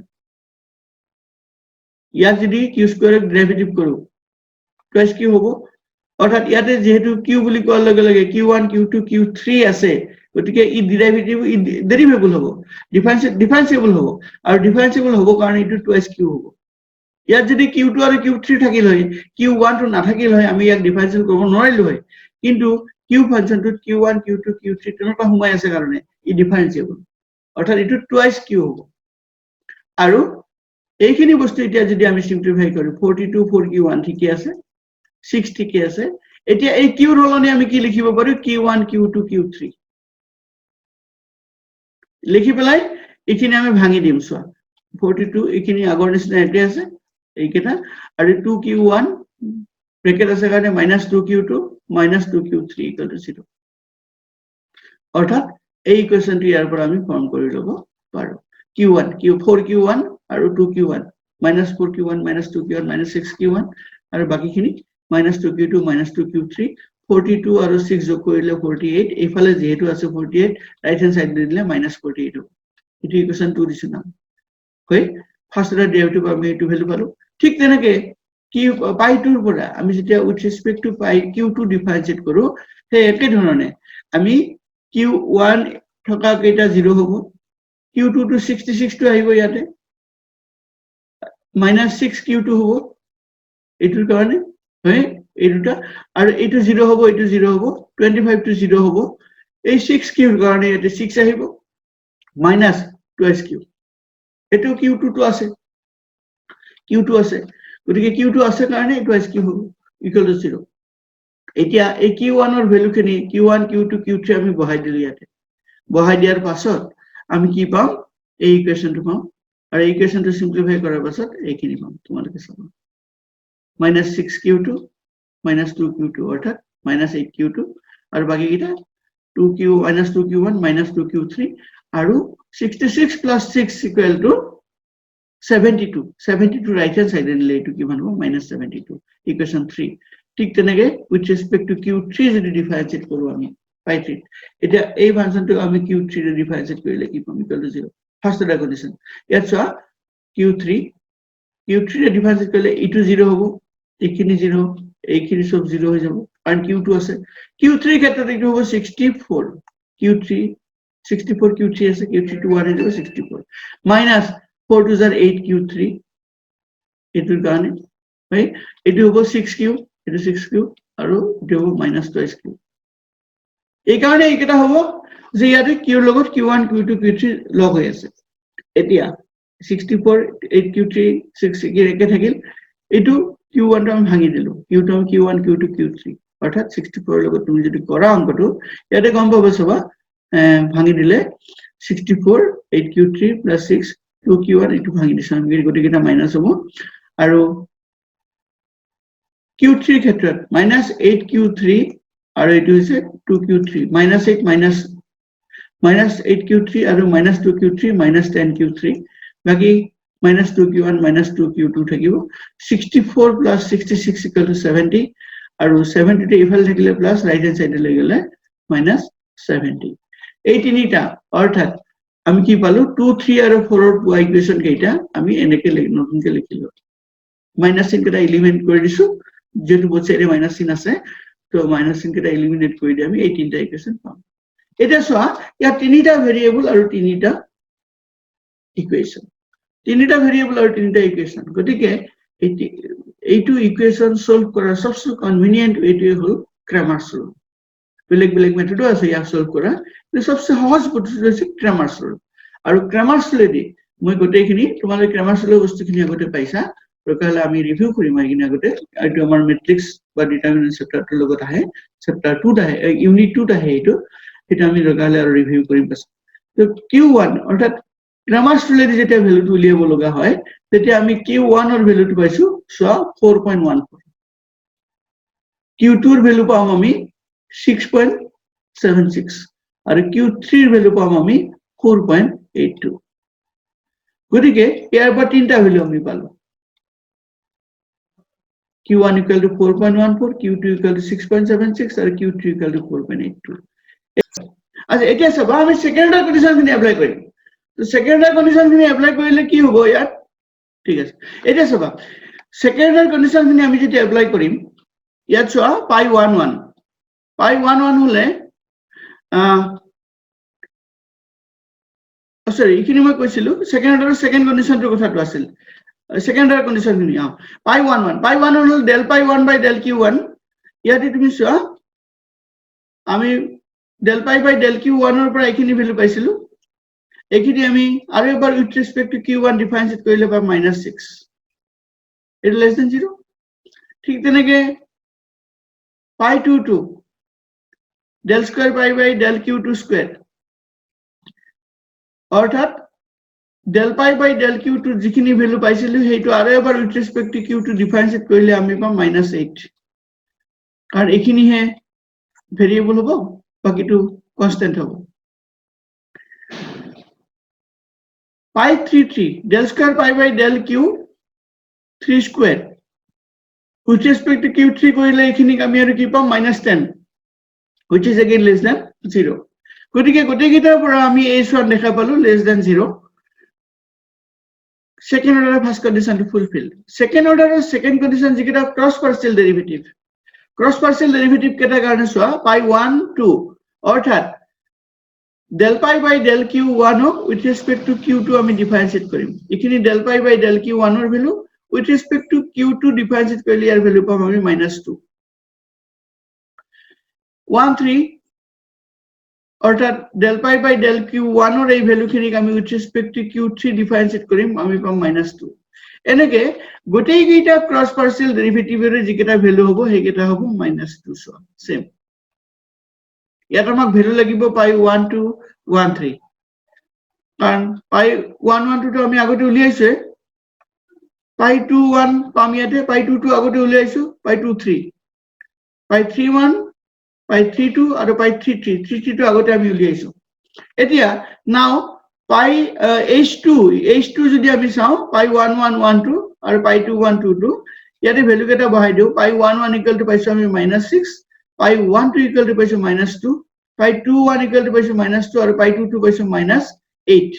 ইয়াক যদি q square এর ডেরিভেটিভ কৰো twice q হ'ব অৰ্থাৎ ইয়াতে যেহেতু q বুলি কোৱাৰ লগে লগে q1 q2 q3 আছে গতিকে ই ডেৰিভেটিভ ডেৰিভেবল হ'ব ডিফাৰেন্সিয়েবল হ'ব আৰু ডিফাৰেন্সিয়েবল হ'ব কাৰণে ইটো টুৱাইছ কিউ হ'ব ইয়াত যদি Q2 আৰু Q3 থাকিল হয় Q1 টো নাথাকিল হয় আমি ইয়াক ডিফাৰেন্সিয়েল কৰিব নোৱাৰিলো হয় কিন্তু Q ফাংচনটোত Q1 Q2 Q3 তেনেকুৱা সোমাই আছে কাৰণে ই ডিফাৰেন্সিয়েবল অৰ্থাৎ ইটো টুৱাইছ কিউ হ'ব আৰু এইখিনি বস্তু এতিয়া যদি আমি সিম্পলিফাই কৰো 42 4Q1 ঠিকে আছে 6 ঠিকে আছে এতিয়া এই কিউৰ হলনি আমি কি লিখিব পাৰো Q1 Q2 Q3 লিখি পেলাই এইখিনি আমি ভাঙি দিম চোৱা 42 এইখিনি আগৰ নিচিনা একে আছে এইকেটা আৰু 2Q1 ব্ৰেকেট আছে কাৰণে -2Q2 -2Q3 0 অৰ্থাৎ এই ইকুৱেশনটো ইয়াৰ পৰা আমি ফৰ্ম কৰি ল'ব পাৰো Q1 4Q1 আৰু 2Q1 -4Q1 -2Q1 -6Q1 আৰু বাকিখিনি -2Q2 -2Q3 42 আৰু 6 যোগ কৰিলে 48 এইফালে যেহেতু আছে 48 ৰাইট হ্যান্ড সাইড দিলে -48 হ'ব এটো ইকুৱেশন 2 দিছো না হয় ফাৰ্স্ট অৰ্ডাৰ ডেৰিভেটিভ আমি এটো ভ্যালু পালো ঠিক তেনেকে কি পাই 2 ৰ পৰা আমি যেতিয়া উইথ ৰেসপেক্ট টু পাই Q2 ডিফাৰেন্সিয়েট কৰো সেই একে ধৰণে আমি Q1 থকা কেইটা 0 হ'ব Q2 to 66 to আহিব ইয়াতে -6Q2 হ'ব এটোৰ কাৰণে হয় এই দুটা আৰু এটো 0 হ'ব এটো 0 হ'ব 25 to 0 হ'ব এই 6Q ৰ কাৰণে ইয়াতে 6 আহিব -2Q এটো Q2 to আছে Q2 আছে গতিকে Q2 আছে কাৰণে 2Q হ'ব ইকুৱেল টু 0 এতিয়া এই Q1 ৰ ভ্যালু খিনি Q1 Q2 Q3 আমি বহাই দিলো ইয়াতে বহাই দিয়াৰ পাছত আমি কি পাম এই ইকুৱেশনটো পাম আৰু এই ইকুৱেশনটো সিম্পলিফাই কৰাৰ পাছত এইখিনি পাম তোমালোকে চাবা -6Q2 -2Q2 অৰ্থাৎ -8Q2 আৰু বাকি কিটা 2Q -2Q1 -2Q3 আৰু 66 plus 6 equal to 72 right hand side নিলে এটো কিমান হ'ব -72 ইকুৱেশন 3 ঠিক তেনেকে উইথ ৰেসপেক্ট টু Q3 যদি ডিফাৰেন্সিয়েট কৰো আমি পাই 3 এটা এই ফাংশনটো আমি Q3 ৰে ডিফাৰেন্সিয়েট কৰিলে কি পাম equal to 0 first order condition ইয়াত চোৱা Q3 ৰে ডিফাৰেন্সিয়েট কৰিলে ইটো 0 হ'ব এইখিনি 0 এইখিনি সব 0 হৈ যাব কাৰণ Q2 আছে Q3 ক্ষেত্ৰত ইটো হ'ব 64 Q3 64 Q3 আছে Q3 to 1 is 64 minus 4 to 8Q3 এটোৰ কাৰণে right এটো হ'ব 6Q এটো 6Q আৰু এটো হ'ব -2Q এই কাৰণে এইটা হ'ব যে ইয়াতে Q ৰ লগত Q1 Q2 Q3 লগ হৈ আছে এতিয়া 64 8Q3 6 একে থাকিল এটো Q1 টো আমি ভাঙি দিলো Q1 Q2 Q3 অৰ্থাৎ 64 ৰ লগত তুমি যদি কৰা অংকটো ইয়াতে গম পাবা সবা ভাঙি দিলে 64 8Q3 plus 6 2Q1 এটো ভাঙি দিছো আমি গটিকেটা মাইনাস হ'ব আৰু Q3 ক্ষেত্ৰত -8Q3 আৰু এটো হৈছে 2Q3 -8 -8Q3 আৰু -2Q3 -10Q3 বাকি -2Q1 -2Q2 থাকিব 64 plus 66 equal to 70 আৰু 70 তে ইফাল থাকিলে প্লাস ৰাইট হ্যান্ড সাইডে লৈ গলে -70 এই তিনিটা অৰ্থাৎ আমি কি পালো 2 3 আৰু 4 ৰ পোৱা ইকুৱেশন কেইটা আমি এনেকে নতুনকে লিখিলো মাইনাস চিন কেটা এলিমিনেট কৰি দিছো যেটো বছৰে মাইনাস চিন আছে তো মাইনাস চিন কেটা এলিমিনেট কৰি দি আমি এই তিনটা ইকুৱেশন পাম এটা চোৱা ইয়া তিনিটা ভেৰিয়েবল আৰু তিনিটা ইকুৱেশন তিনিটা ভেৰিয়েবল আৰু তিনিটা ইকুৱেশন গতিকে এইটো ইকুৱেশন সলভ কৰা সবচে কনভিনিয়েন্ট এটোই হল ক্ৰামাৰছ ৰুল বেলেগ বেলেগ মেথডো আছে ইয়াক সলভ কৰা কিন্তু সবচে সহজ পদ্ধতি হৈছে ক্ৰামাৰছ ৰুল আৰু ক্ৰামাৰছ ৰুলেদি মই গোটেইখিনি তোমালোকে ক্ৰামাৰছ ৰুলৰ বস্তুখিনি আগতে পাইছা ৰকালে আমি ৰিভিউ কৰিম এইখিনি আগতে এইটো আমাৰ মেট্ৰিক্স বা ডিটাৰমিনেন্ট চেপ্টাৰটোৰ লগত আহে চেপ্টাৰ 2 আহে ইউনিট 2 আহে এটা আমি ৰকালে আৰু ৰিভিউ কৰিম পাছ তো Q1 অৰ্থাৎ ক্ৰামাৰছ ৰুলেদি যেতিয়া ভ্যালুটো উলিয়াব লগা হয় তেতিয়া আমি Q1 ৰ ভ্যালুটো পাইছো সো 4.14 Q2 ৰ ভ্যালু পাম আমি 6.76 আৰু Q3 ৰ ভ্যালু পাম আমি 4.82 গতিকে ইয়াৰ পৰা তিনটা ভ্যালু আমি পালো Q1 equal to 4.14 Q2 equal to 6.76 আৰু Q3 equal to 4.82 আচ্ছা এতিয়া সব আমি সেকেন্ড অর্ডার কন্ডিশন খিনি এপ্লাই কৰিম তো সেকেন্ড অৰ্ডাৰ কন্ডিশন খিনি এপ্লাই কৰিলে কি হ'ব ইয়াত ঠিক আছে এতিয়া সব সেকেন্ড অৰ্ডাৰ কন্ডিশন খিনি আমি যেটা এপ্লাই কৰিম ইয়াত চোৱা পাই 11 হলে সৰি এইখিনি মই কৈছিলো সেকেন্ড অৰ্ডাৰৰ সেকেন্ড কন্ডিশনটোৰ কথাটো আছিল সেকেন্ড অৰ্ডাৰ কন্ডিশন খিনি পাই 1 হল del pi 1 by del q1 ইয়াতে তুমি চোৱা আমি del pi by del q1 ৰ পৰা এইখিনি ভ্যালু পাইছিলো এইখিনি আমি আৰু এবাৰ উইথ ৰেসপেক্ট টু q1 ডিফাৰেন্সিয়েট কৰিলে পাম -6 ইট লেস দেন 0 ঠিক তেনেকে pi 2 del square pi by del q2 square অৰ্থাৎ del pi by del q2 যিখিনি ভ্যালু পাইছিলো হেইটো আৰু এবাৰ উইথ ৰেসপেক্ট টু q2 ডিফাৰেন্সিয়েট কৰিলে আমি পাম -8 কাৰণ এইখিনি হে ভেৰিয়েবল হ'ব বাকিটো কনস্ট্যান্ট হ'ব pi 3 del square pi by del q3 square with respect to q3 কৰিলে এইখিনিক আমি আৰু কি পাম -10 which is again less than 0 গতিকে গোটেইকেইটাৰ পৰা আমি h1 দেখা পালো less than 0 second order first condition to fulfill second order second condition যিকেইটা cross partial derivative কেটা কাৰণে চোৱা pi 1 2 অৰ্থাৎ del pi by del q1 with respect to q2 আমি ডিফাৰেন্সিয়েট কৰিম এখিনি del pi by del q1 ৰ value with respect to q2 ডিফাৰেন্সিয়েট কৰিলে ইয়াৰ ভ্যালু পাম আমি -2 1 3 অৰ্থাৎ del pi by del q1 ৰ এই ভ্যালুখিনিক আমি with respect to q3 ডিফাৰেন্সিয়েট কৰিম আমি পাম -2 এনেকে গোটেইকেইটা ক্ৰছ পাৰ্শিয়েল ডেৰিভেটিভৰ যিকেইটা ভ্যালু হ'ব হেকেইটা হ'ব -2 সো সেম ইয়াত আমাক ভ্যালু লাগিব pi 1 2 1 3 কাৰণ pi 1 1 2 টো আমি আগতে উলিয়াইছে pi 2 1 পাম ইয়াতে pi 2 2 আগতে উলিয়াইছো pi 2 3 pi 3 1 pi 3 2 আৰু pi 3 3 3 3 টো আগতে আমি উলিয়াইছো এতিয়া নাও pi h2 যদি আমি চাও pi 1 1 1 2 আৰু pi 2 1 2 2 ইয়াতে ভ্যালু কেটা বহাই দিও pi 1 1 ইকুৱেল টু পাইছো আমি -6 pi 1 2 ইকুৱেল টু পাইছো -2 pi 2 1 ইকুৱেল টু পাইছো -2 আৰু pi 2 2 পাইছো -8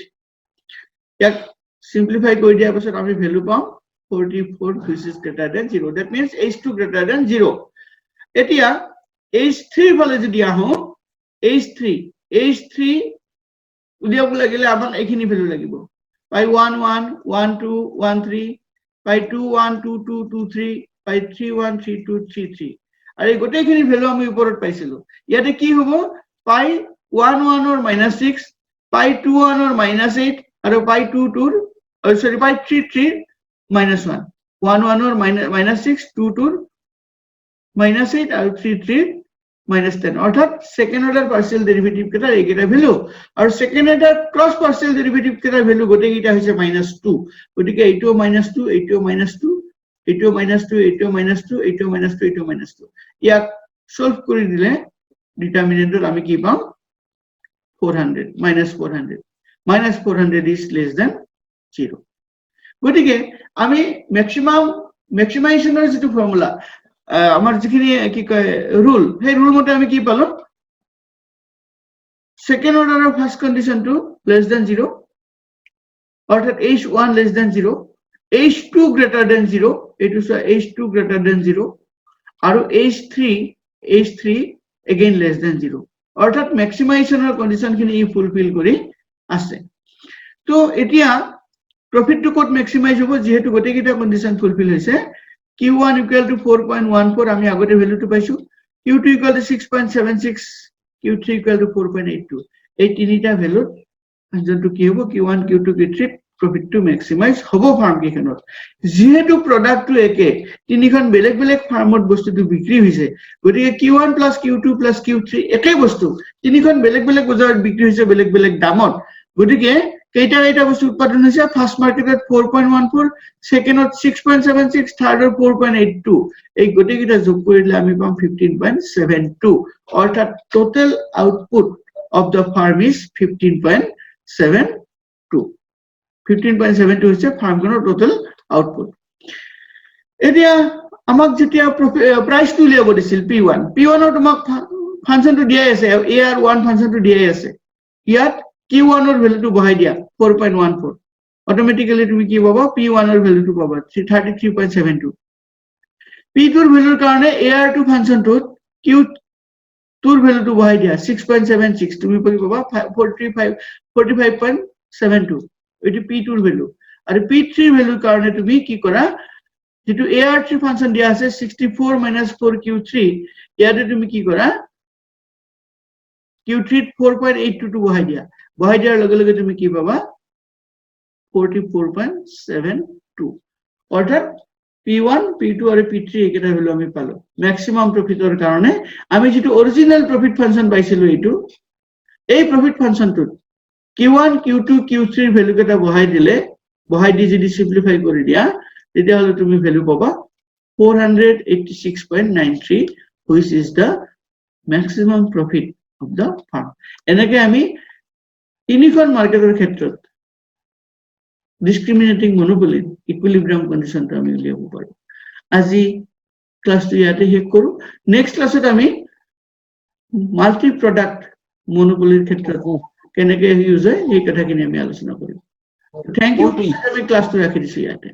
ইয়াক সিম্পলিফাই কৰি দিয়াৰ পাছত আমি ভ্যালু পাম 44 which is greater than 0 that means h2 greater than 0 এতিয়া h3 ফালে যদি আহো h3 উলিয়াব লাগিলে আমাক এইখিনি ভ্যালু লাগিব pi 1 1 1 2 1 3 pi 2 1 2 2 2 3 pi 3 1 3 2 3 3 আৰু এই গোটেইখিনি ভ্যালু আমি ওপৰত পাইছিলো ইয়াতে কি হ'ব pi 1 1 ৰ -6 pi 2 1 ৰ -8 আৰু pi 2 2 ৰ pi 3 3 -1 1 1 ৰ -6 2 2 -8 আৰু 3 3 -10 অৰ্থাৎ সেকেন্ড অৰ্ডাৰ পাৰ্শিয়াল ডেৰিভেটিভ কেটা এইকেটা ভ্যালু আৰু second order cross partial derivative কেটা ভ্যালু গোটেইকেটা হৈছে -2 গতিকে এইটো -2 এইটো -2 এইটো -2 এইটো -2 এইটো -2 এইটো -2 ইয়াক সলভ কৰি দিলে ডিটারমিনেন্টত আমি কি পাম 400 -400 is less than 0 গতিকে আমি ম্যাক্সিমাইজেশনৰ যেটো ফর্মুলা আমার যিখিনি কি কয় রুল সেই রুল মতে আমি কি পালো সেকেন্ড অর্ডারের first condition two less than 0 অর্থাৎ h1 less than 0 h2 greater than 0 এটু h2 গ্রেটার দেন 0 আর h3 again লেস দেন 0 অর্থাৎ ম্যাক্সিমাইজেশনৰ কন্ডিশন খিনি ফুলফিল কৰি আছে তো এতিয়া প্রফিট টু কোড ম্যাক্সিমাইজ হ'ব যেহেতু গোটেইকেইটা কন্ডিশন ফুলফিল হৈছে q1 equal to 4.14 আমি আগতে ভ্যালু টু পাইছো q2 equal to 6.76 q3 equal to 4.82 এই তিনিটা ভ্যালু যন্তু কি হ'ব q1 q2 q3 profit to maximize হ'ব ফার্ম কেখনত যেহেতু প্রোডাক্ট টু একে তিনিখন বেলেগ বেলেগ ফার্মত বস্তুটো বিক্রি হৈছে গতিকে q1 q2 q3 একে বস্তু তিনিখন বেলেগ বেলেগ বজাৰত বিক্রি হৈছে বেলেগ বেলেগ দামত গতিকে কেইটা বস্তু উৎপাদন হৈছে ফার্স্ট মার্কেটত 4.14 সেকেন্ডত 6.76 থার্ডত 4.82 এই গোটেইকেইটা যোগ কৰিলে আমি পাম 15.72 অৰ্থাৎ total output of the farm is 15.72 হৈছে ফাৰ্মখনৰ টোটাল আউটপুট এতিয়া আমাক যেতিয়া প্ৰাইস টু উলিয়াব দিছিল p1 ৰ তোমাক ফাংশনটো দিয়াই আছে ar1 ফাংশনটো দিয়াই আছে ইয়াত q1 ৰ ভ্যালুটো বহাই দিয়া 4.14 অটোমেটিক্যালি তুমি কি পাবা p1 ৰ ভ্যালুটো পাবা 33.72 p2 ৰ ভ্যালুৰ কাৰণে ar2 ফাংশনটোত q2 ৰ ভ্যালুটো বহাই দিয়া 6.76 তুমি পাবা 45.72 4.72 এটো P2 ৰ ভ্যালু আৰু P3 ভ্যালু কাৰণে তুমি কি কৰা যেটো AR3 ফাংশন দিয়া আছে 64 - 4Q3 ইয়াতে তুমি কি কৰা Q3 4.82 বহাই দিয়াৰ লগে লগে তুমি কি পাবা 44.72 অৰ্থাৎ P1 P2 আৰু P3 একেটা ভ্যালু আমি পালো ম্যাক্সিমাম প্ৰফিটৰ কাৰণে আমি যেটো অৰিজিনাল প্ৰফিট ফাংশন পাইছিলো এটো এই profit ফাংশনটোত Q1 Q2 Q3 value কেটা বহাই দি যদি সিম্পলিফাই কৰি দিয়া তেতিয়া হলে তুমি ভ্যালু পাবা 486.93 which is the maximum profit of the firm এনেকে আমি তিনিখন মাৰ্কেটৰ ক্ষেত্ৰত discriminating monopoly equilibrium condition টো আমি উলিয়াব পাৰো আজি ক্লাসটো ইয়াতে শেষ কৰো নেক্সট ক্লাসত আমি মাল্টি প্ৰডাক্ট monopoly ক্ষেত্ৰত কেনেকৈ ইউজ হয় এই কথাখিনি আমি আলোচনা কৰিম থ্যাংক ইউ আমি ক্লাসটো ৰাখি দিছো ইয়াতে